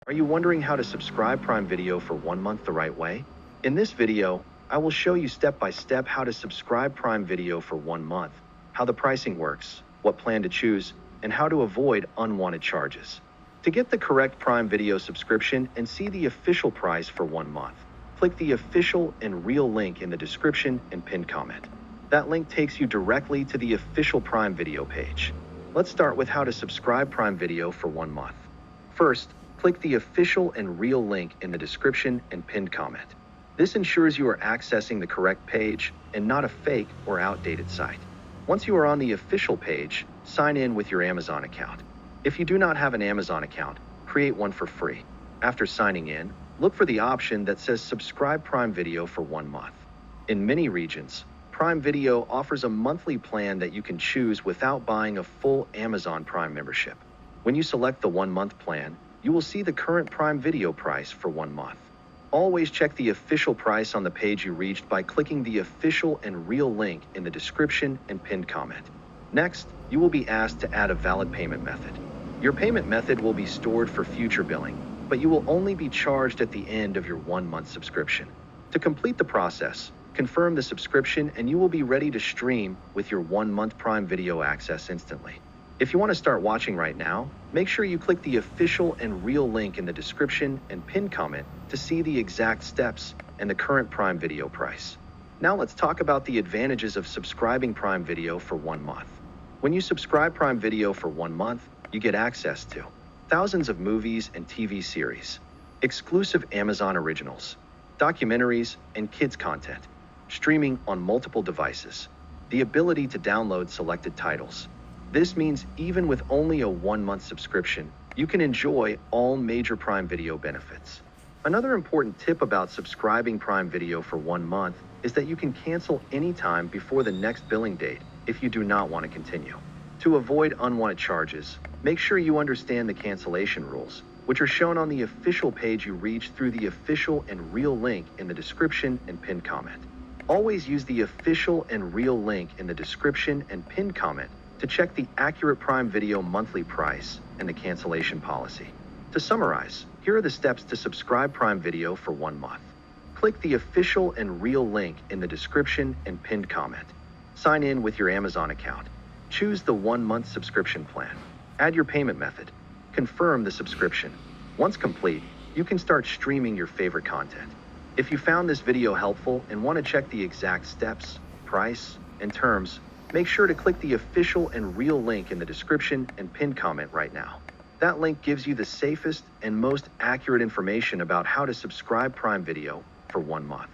Are you wondering how to subscribe Prime Video for 1 month the right way? In this video, I will show you step by step how to subscribe Prime Video for 1 month, how the pricing works, what plan to choose, and how to avoid unwanted charges. To get the correct Prime Video subscription and see the official price for 1 month, click the official and real link in the description and pinned comment. That link takes you directly to the official Prime Video page. Let's start with how to subscribe Prime Video for 1 month. First, click the official and real link in the description and pinned comment. This ensures you are accessing the correct page and not a fake or outdated site. Once you are on the official page, sign in with your Amazon account. If you do not have an Amazon account, create one for free. After signing in, look for the option that says Subscribe Prime Video for 1 month. In many regions, Prime Video offers a monthly plan that you can choose without buying a full Amazon Prime membership. When you select the 1 month plan, you will see the current Prime Video price for 1 month. Always check the official price on the page you reached by clicking the official and real link in the description and pinned comment. Next, you will be asked to add a valid payment method. Your payment method will be stored for future billing, but you will only be charged at the end of your 1 month subscription. To complete the process, confirm the subscription and you will be ready to stream with your 1 month Prime Video access instantly. If you want to start watching right now, make sure you click the official and real link in the description and pinned comment to see the exact steps and the current Prime Video price. Now let's talk about the advantages of subscribing Prime Video for 1 month. When you subscribe Prime Video for 1 month, you get access to thousands of movies and TV series, exclusive Amazon originals, documentaries, and kids content, streaming on multiple devices, the ability to download selected titles. This means even with only a 1 month subscription, you can enjoy all major Prime Video benefits. Another important tip about subscribing Prime Video for 1 month is that you can cancel anytime before the next billing date if you do not want to continue. To avoid unwanted charges, make sure you understand the cancellation rules, which are shown on the official page you reach through the official and real link in the description and pinned comment. Always use the official and real link in the description and pinned comment to check the accurate Prime Video monthly price and the cancellation policy. To summarize, here are the steps to subscribe Prime Video for 1 month. Click the official and real link in the description and pinned comment. Sign in with your Amazon account. Choose the 1 month subscription plan. Add your payment method. Confirm the subscription. Once complete, you can start streaming your favorite content. If you found this video helpful and want to check the exact steps, price, and terms, make sure to click the official and real link in the description and pinned comment right now. That link gives you the safest and most accurate information about how to subscribe Prime Video for 1 month.